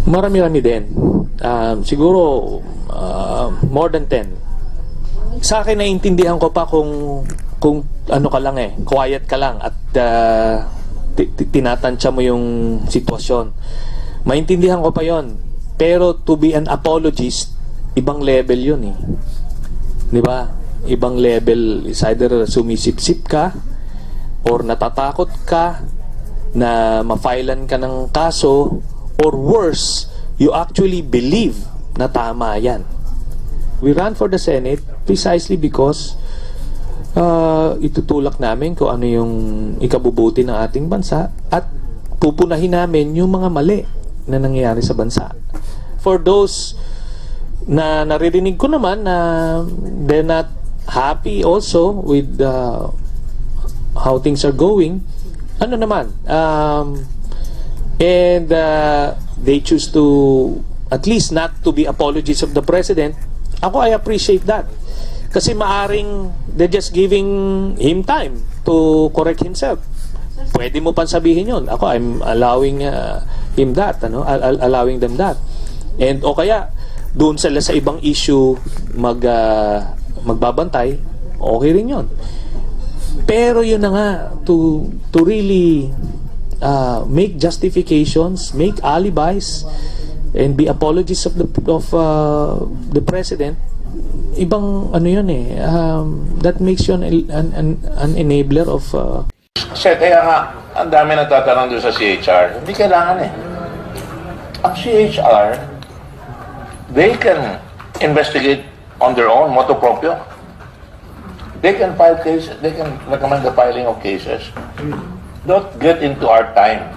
Marami-rami din. Siguro more than 10. Sa akin naiintindihan ko pa kung ano ka lang quiet ka lang at tinatansya mo yung sitwasyon. Maintindihan ko pa yon. Pero to be an apologist, ibang level yun eh. Di ba? Ibang level. Is either sumisip-sip ka or natatakot ka na ma-filean ka ng kaso, or worse, you actually believe na tama yan. We ran for the Senate precisely because itutulak namin kung ano yung ikabubuti ng ating bansa at pupunahin namin yung mga mali na nangyayari sa bansa. For those na naririnig ko naman na they're not happy also with how things are going, ano naman, and they choose to at least not to be apologies of the president. Ako, I appreciate that, kasi maaring they're just giving him time to correct himself. Pwede mo pang sabihin yun. Ako, I'm allowing him that, allowing them that. And o kaya doon sila sa ibang issue magbabantay, okay rin yun. Pero yun na nga, to really make justifications, make alibis, and be apologies of the president, ibang ano yun that makes you an enabler of Kaya nga, ang dami nagtatanong doon sa CHR. Hindi kailangan Ang CHR, they can investigate on their own, motu proprio. They can file cases, they can recommend the filing of cases. Don't get into our time.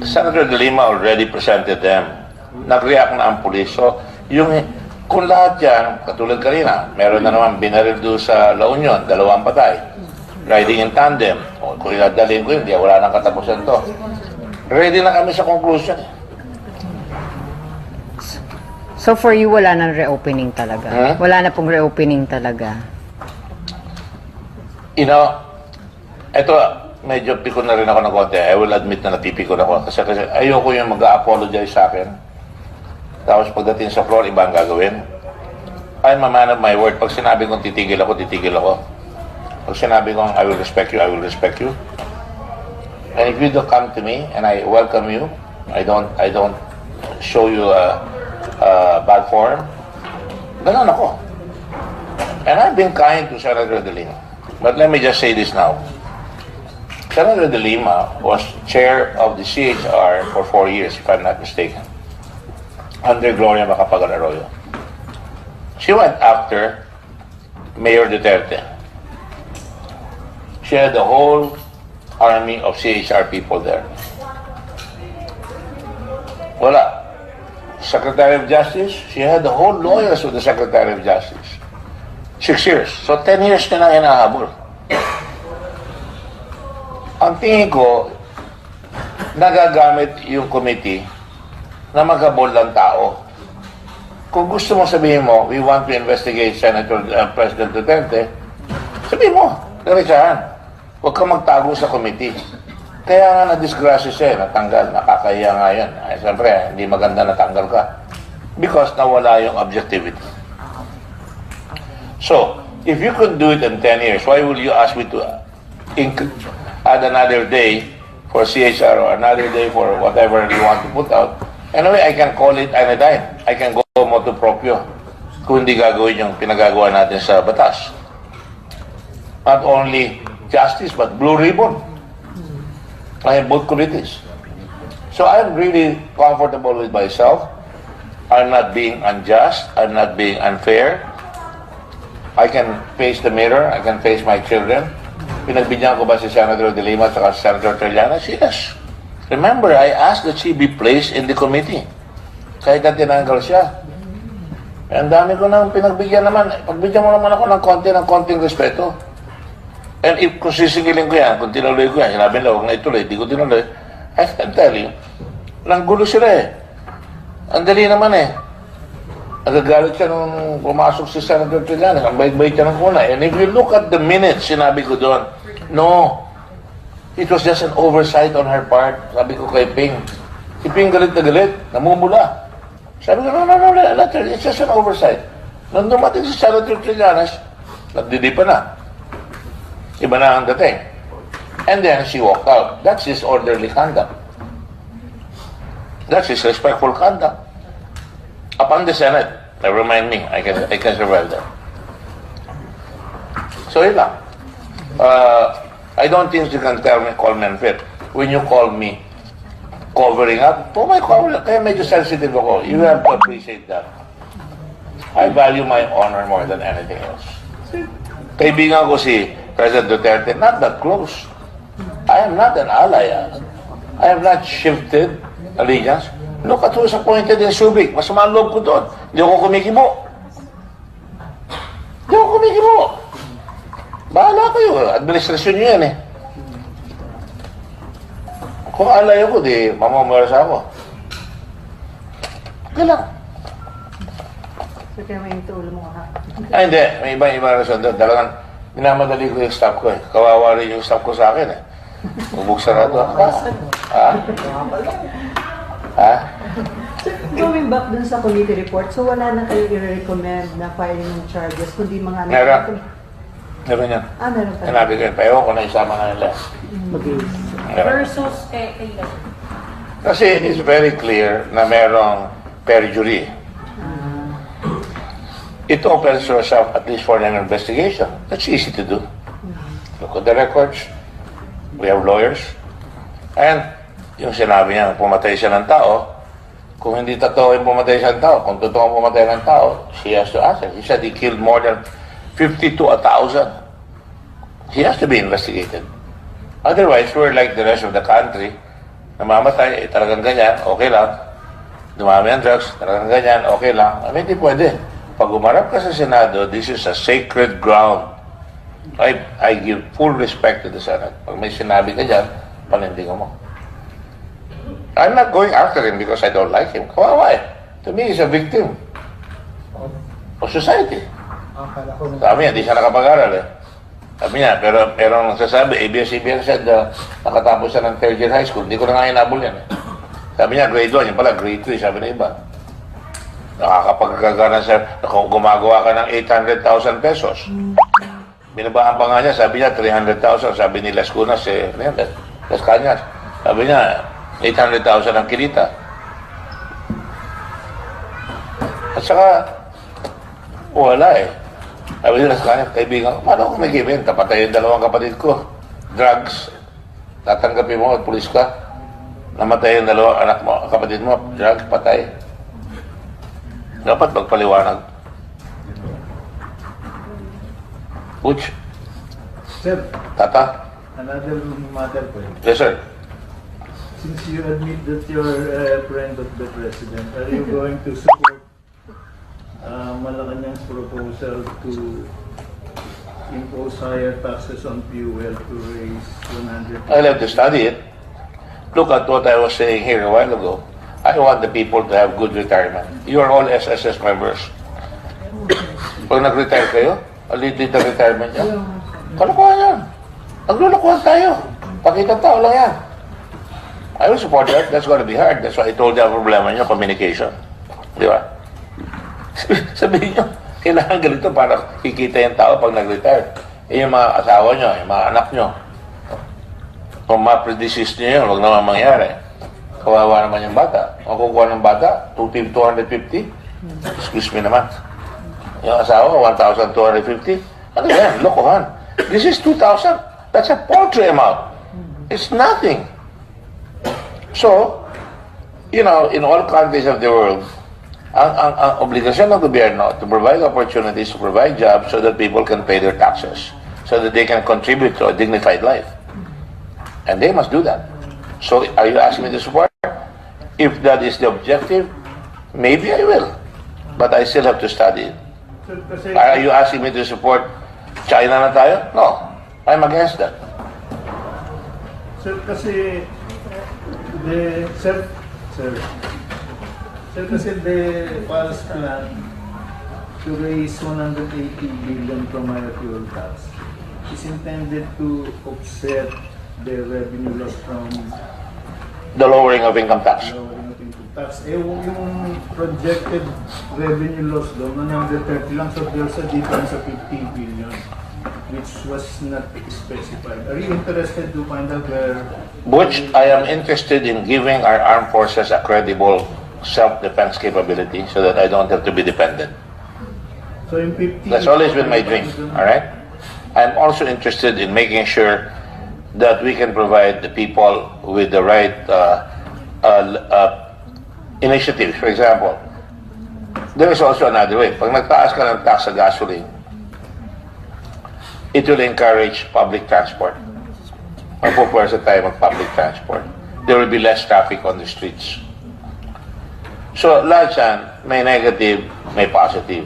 Senator De Lima already presented them. Nag-react na ang pulis. So, kung lahat yan, katulad kanina, meron na naman binaril doon sa La Union, 2 patay. Riding in tandem. O, kung inadalhin ko yun, wala nang katapusan to. Ready na kami sa conclusion. So for you, wala nang reopening talaga? Wala na pong reopening talaga? You know, ito, medyo pikon na rin ako ng konti. I will admit na napipikon ako. Kasi ayoko yung mag-apologize sa akin. Tapos pagdating sa floor, iba ang gagawin. I'm a man of my word. Pag sinabi kong titigil ako, titigil ako. Pag sinabi kong I will respect you, I will respect you. And if you don't come to me and I welcome you, I don't show you a bad form, ganun ako. And I've been kind to Senator De Lima. But let me just say this now. Senator De Lima was chair of the CHR for 4 years, if I'm not mistaken, under Gloria Macapagal-Arroyo. She went after Mayor Duterte. She had the whole army of CHR people there. Wala. Secretary of Justice, she had the whole lawyers of the Secretary of Justice. 6 years. So 10 years na hinahabol. Ang tingin ko, nagagamit yung committee na maghabol ng tao. Kung gusto mo sabihin mo, we want to investigate President Duterte, sabihin mo, diretsahan. Huwag kang magtago sa committee. Kaya nga na-disgrasya siya, natanggal, nakakahiya nga yan. Ay, siyempre, hindi maganda natanggal ka. Because nawala yung objectivity. So, if you could do it in 10 years, why will you ask me to add another day for CHR or another day for whatever you want to put out? Anyway, I can call it anytime. I can go motu proprio kung hindi gagawin yung pinagagawa natin sa batas. Not only justice, but blue ribbon. I have both committees. So I'm really comfortable with myself. I'm not being unjust. I'm not being unfair. I can face the mirror. I can face my children. Pinagbigyan ko ba si Senator De Lima at si Senator Trillanes? Yes. Remember, I asked that she be placed in the committee. Kahit na tinanggal siya. Ang dami ko nang pinagbigyan naman. Pagbigyan mo naman ako ng konting respeto. And if kung sisingilin ko yan, kung tinuloy ko yan, sinabi nila, huwag na ituloy, di ko tinuloy, I can tell you, nanggulo sila Ang dali naman eh. Nagagalit siya nung pumasok si Senator Trillanes. Ang bait-bait siya ng kuna. And if you look at the minutes, sinabi ko doon, no, it was just an oversight on her part. Sabi ko kay Ping. Si Ping galit na galit, namumula. Sabi ko, no, it's just an oversight. Nung dumating si Senator Trillanes, nagdidi pa na. Iba na ang dating. And then she walked out. That's his orderly conduct. That's his respectful conduct. Upon the Senate, never mind me, I can survive that. So yun lang. I don't think you can call me unfit. When you call me covering up, kaya medyo sensitive ako. You have to appreciate that. I value my honor more than anything else. Kaibigan ko si President Duterte, not that close. I am not an ally. I have not shifted allegiance. Look at who's appointed in Subic. Masama ang loob ko doon. Hindi ako kumikibo. Bahala kayo. Administrasyon nyo yan eh. Kung alay ako, di mamamalas ako. Okay lang. So, kaya may tulo mo ha? Ay, hindi. May ibang rason doon. Talagang minamadali ko yung staff ko eh. Kawawa rin yung staff ko sa akin eh. Bubuksan na ito. Going back dun sa committee report, so wala na kayo i-recommend na filing ng charges, kundi mga Meron. Meron yan. Meron pa. Sinabi ko yun. Payo ko na isama na nila. Meron. Versus kailan? Kasi it's very clear na merong perjury. It opens yourself at least for an investigation. That's easy to do. Look at the records. We have lawyers. And yung sinabi niya, pumatay siya ng tao, kung hindi totoo yung pumatay siya ng tao, kung totoo ang pumatay ng tao, she has to answer. He said he killed more than 50 to 1,000. He has to be investigated. Otherwise, we're like the rest of the country. Namamatay, talagang ganyan, okay lang. Dumami ang drugs, talagang ganyan, okay lang. I mean, hindi pwede. Pag umarap ka sa Senado, this is a sacred ground. I give full respect to the Senate. Pag may sinabi ka dyan, panindigan mo. I'm not going after him because I don't like him. Kawawa eh. To me, he's a victim of society. Sabi niya, di siya nakapag-aral eh. Sabi niya, pero ang nagsasabi, ABS-CBN said, nakatapos siya ng third year high school. Hindi ko na nga hinabol yan eh. Sabi niya, grade 1, yung pala, grade 3, sabi na iba. Nakakapagkagana siya, gumagawa ka ng 800,000 pesos. Binabaan pa nga niya, sabi niya, 300,000. Sabi ni Las Cunas, Las Cañas. Sabi niya, 800,000 ang kinita. At saka, wala eh. Sabi nila sa kanya, kaibigan, paano kung may given? Tapatay yung dalawang kapatid ko. Drugs. Tatanggapin mo at pulis ka. Namatay yung dalawang anak mo, kapatid mo. Drugs, patay. Dapat magpaliwanag. Butch. Sir, Tata. another matter po. Yes, sir. Since you admit that you're a friend of the President, are you going to support Malacanang's proposal to impose higher taxes on fuel to raise 100? I'll have to study it. Look at what I was saying here a while ago. I want the people to have good retirement. You are all SSS members. Pag nag-retire kayo, alitit na retirement niya. Kalokohan yan. Naglulukuhan tayo. Pakitang tao lang yan. I will support that. That's gonna be hard. That's why I told you ang problema niyo, communication. Di ba? Sabihin niyo, kailangan ganito para kikita yung tao pag nag-retire. Yung mga asawa niyo, yung mga anak niyo. Kung ma-predecise niyo yun, huwag naman mangyari. Kawawa naman yung bata. Kung kukuha ng bata, 250? Excuse me naman. Yung asawa, 1,250? Ano yan? Lokohan. This is 2,000. That's a paltry amount. It's nothing. So, you know, in all countries of the world, ang obligasyon ng gobyerno to provide opportunities, to provide jobs so that people can pay their taxes, so that they can contribute to a dignified life. And they must do that. So, are you asking me to support? If that is the objective, maybe I will. But I still have to study it. Sir, kasi, Are you asking me to support China na tayo? No. I'm against that. sir, kasi the sir, Sir, kasi the PALS plan to raise 180 billion from higher fuel tax is intended to offset the revenue loss from The lowering of income tax. lowering of income tax. Yung projected revenue loss doon, 130 lang, so there's a difference of 50 billion, which was not specified. Are you interested to find out where? Which I am interested in giving our armed forces a credible self-defense capability so that I don't have to be dependent. So in 50... That's always been my dream, all right? I'm also interested in making sure that we can provide the people with the right initiatives. For example, there is also another way. Pag nagtaas ka ng tax sa gasoline, it will encourage public transport. Magpupwersa tayo mag-public transport. There will be less traffic on the streets. So, lahat yan, may negative, may positive.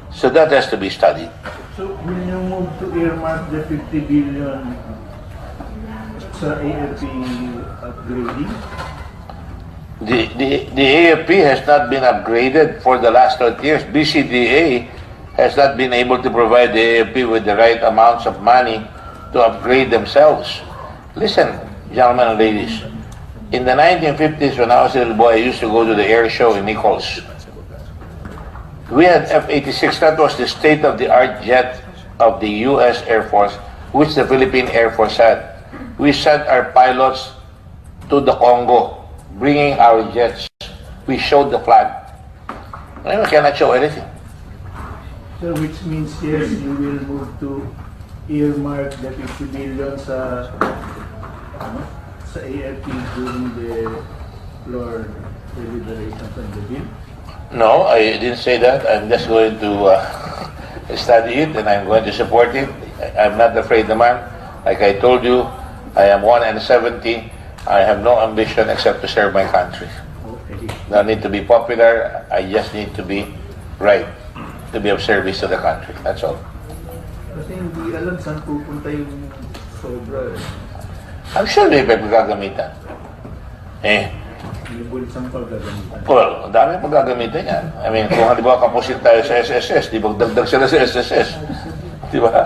So, that has to be studied. So will you move to earmark the 50 billion sa AFP upgrading? The AFP has not been upgraded for the last 30 years. BCDA has not been able to provide the AFP with the right amounts of money to upgrade themselves. Listen, gentlemen and ladies, in the 1950s when I was a little boy, I used to go to the air show in Nichols. We had F-86, that was the state-of-the-art jet of the U.S. Air Force, which the Philippine Air Force had. We sent our pilots to the Congo, bringing our jets. We showed the flag. I cannot show anything. So which means yes, you will move to earmark the 50 billion sa AFP during the floor deliberation from the bill? No, I didn't say that. I'm just going to study it and I'm going to support it. I'm not afraid naman. Like I told you, I am 1 and 70. I have no ambition except to serve my country. Okay. No need to be popular. I just need to be right, to be of service to the country. That's all. Kasi hindi alam saan pupunta yung sobra eh. I'm sure may paggagamitan. Yung bulsang paggagamitan. Well, ang dami paggagamitan yan. I mean, kung halimbawa kapusin tayo sa SSS, di ba dagdag sila sa SSS? Di ba?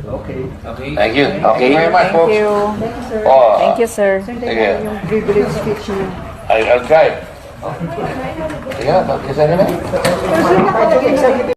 Okay. Thank you. Okay. Very much, Thank folks. you. Thank you, sir. Oh, Thank you, sir. Sir, Sige. tayo yung privilege speech niyo. I'll try. Yeah, kasi ano na? Sir, nakapag-executive